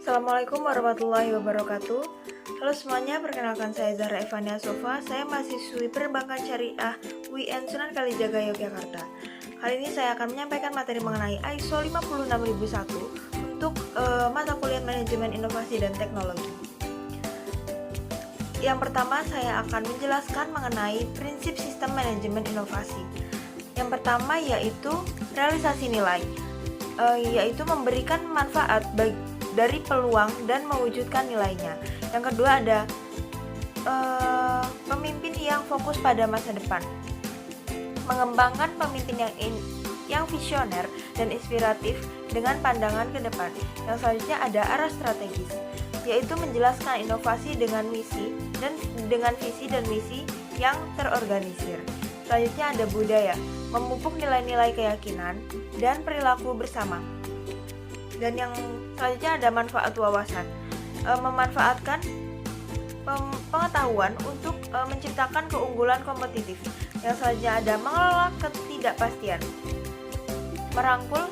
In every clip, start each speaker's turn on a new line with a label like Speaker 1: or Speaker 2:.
Speaker 1: Assalamualaikum warahmatullahi wabarakatuh. Halo semuanya, perkenalkan saya Zahra Evania Sofa. Saya mahasiswi Perbankan Syariah UIN Sunan Kalijaga, Yogyakarta. Kali ini saya akan menyampaikan materi mengenai ISO 56001 untuk mata kuliah Manajemen Inovasi dan Teknologi. Yang pertama, saya akan menjelaskan mengenai prinsip sistem manajemen inovasi. Yang pertama yaitu realisasi nilai, yaitu memberikan manfaat dari peluang dan mewujudkan nilainya. Yang kedua ada pemimpin yang fokus pada masa depan, mengembangkan pemimpin yang visioner dan inspiratif dengan pandangan ke depan. Yang selanjutnya ada arah strategis, yaitu menjelaskan inovasi dengan misi dan dengan visi dan misi yang terorganisir. Selanjutnya ada budaya, memupuk nilai-nilai keyakinan dan perilaku bersama. Dan yang selanjutnya ada manfaat wawasan, memanfaatkan pengetahuan untuk menciptakan keunggulan kompetitif. Yang selanjutnya ada mengelola ketidakpastian, merangkul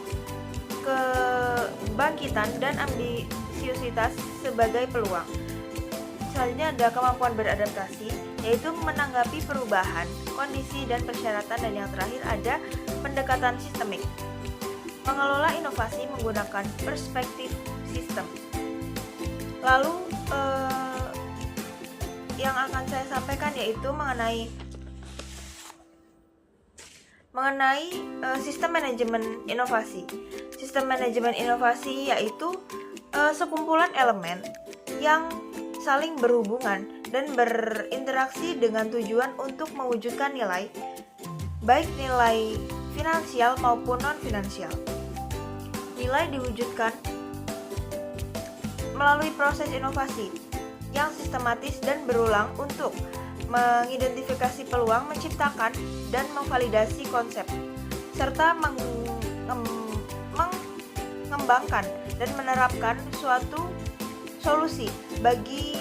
Speaker 1: kebangkitan dan ambisiusitas sebagai peluang. Selanjutnya ada kemampuan beradaptasi, yaitu menanggapi perubahan, kondisi dan persyaratan. Dan yang terakhir ada pendekatan sistemik, mengelola inovasi menggunakan perspektif sistem. Lalu yang akan saya sampaikan yaitu mengenai sistem manajemen inovasi. Sistem manajemen inovasi yaitu sekumpulan elemen yang saling berhubungan dan berinteraksi dengan tujuan untuk mewujudkan nilai, baik nilai finansial maupun non-finansial. Nilai diwujudkan melalui proses inovasi yang sistematis dan berulang untuk mengidentifikasi peluang, menciptakan dan memvalidasi konsep, serta mengembangkan dan menerapkan suatu solusi bagi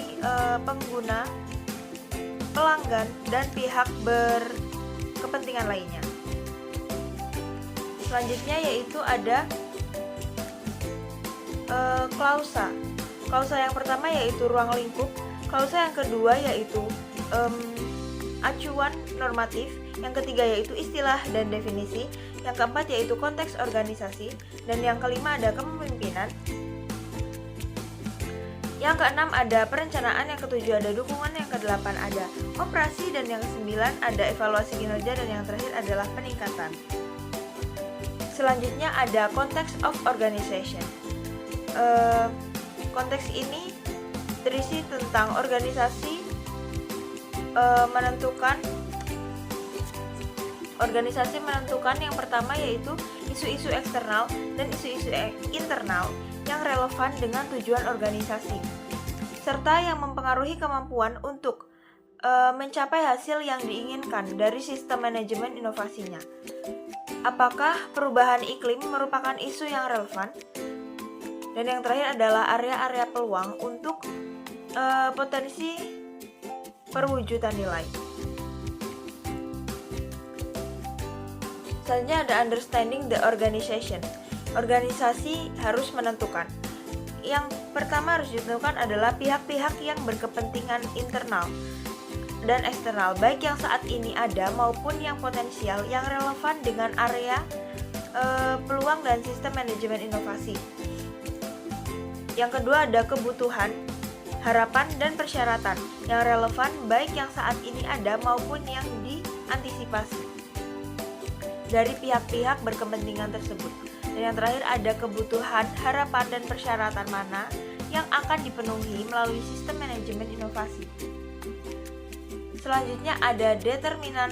Speaker 1: pengguna, pelanggan, dan pihak berkepentingan lainnya. Selanjutnya yaitu ada klausa. Klausa yang pertama yaitu ruang lingkup, klausa yang kedua yaitu acuan normatif, yang ketiga yaitu istilah dan definisi, yang keempat yaitu konteks organisasi, dan yang kelima ada kepemimpinan, yang keenam ada perencanaan, yang ketujuh ada dukungan, yang kedelapan ada operasi, dan yang kesembilan ada evaluasi kinerja, dan yang terakhir adalah peningkatan. Selanjutnya ada context of organization. Konteks ini terisi tentang organisasi menentukan yang pertama yaitu isu-isu eksternal dan isu-isu internal yang relevan dengan tujuan organisasi, serta yang mempengaruhi kemampuan untuk mencapai hasil yang diinginkan dari sistem manajemen inovasinya. Apakah perubahan iklim merupakan isu yang relevan? Dan yang terakhir adalah area-area peluang untuk potensi perwujudan nilai. Selanjutnya ada understanding the organization. Organisasi harus menentukan. Yang pertama harus ditentukan adalah pihak-pihak yang berkepentingan internal dan eksternal, baik yang saat ini ada maupun yang potensial yang relevan dengan area peluang dan sistem manajemen inovasi. Yang kedua ada kebutuhan, harapan, dan persyaratan yang relevan baik yang saat ini ada maupun yang diantisipasi dari pihak-pihak berkepentingan tersebut. Dan yang terakhir ada kebutuhan, harapan, dan persyaratan mana yang akan dipenuhi melalui sistem manajemen inovasi. Selanjutnya ada determining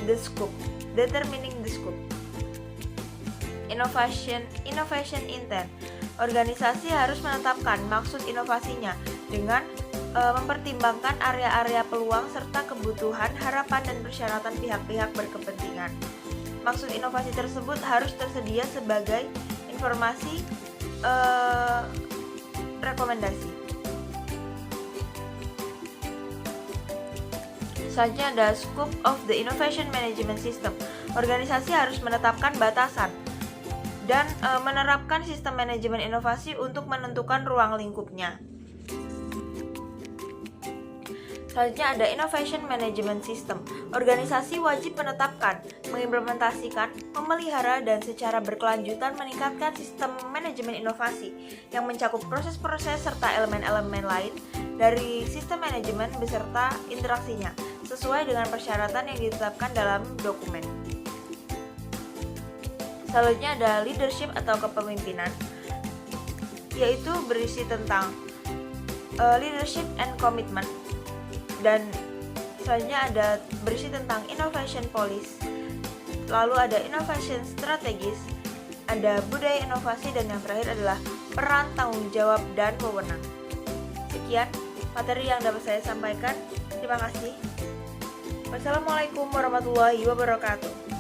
Speaker 1: the scope. Innovation intent. Organisasi harus menetapkan maksud inovasinya dengan mempertimbangkan area-area peluang serta kebutuhan, harapan, dan persyaratan pihak-pihak berkepentingan. Maksud inovasi tersebut harus tersedia sebagai informasi rekomendasi. Selanjutnya ada scope of the innovation management system. Organisasi harus menetapkan batasan dan menerapkan sistem manajemen inovasi untuk menentukan ruang lingkupnya. Selanjutnya ada Innovation Management System. Organisasi wajib menetapkan, mengimplementasikan, memelihara, dan secara berkelanjutan meningkatkan sistem manajemen inovasi yang mencakup proses-proses serta elemen-elemen lain dari sistem manajemen beserta interaksinya, sesuai dengan persyaratan yang ditetapkan dalam dokumen. Selanjutnya ada leadership atau kepemimpinan, yaitu berisi tentang leadership and commitment. Dan selanjutnya ada berisi tentang innovation policy, lalu ada innovation strategis, ada budaya inovasi, dan yang terakhir adalah peran, tanggung jawab, dan wewenang. Sekian materi yang dapat saya sampaikan. Terima kasih. Wassalamualaikum warahmatullahi wabarakatuh.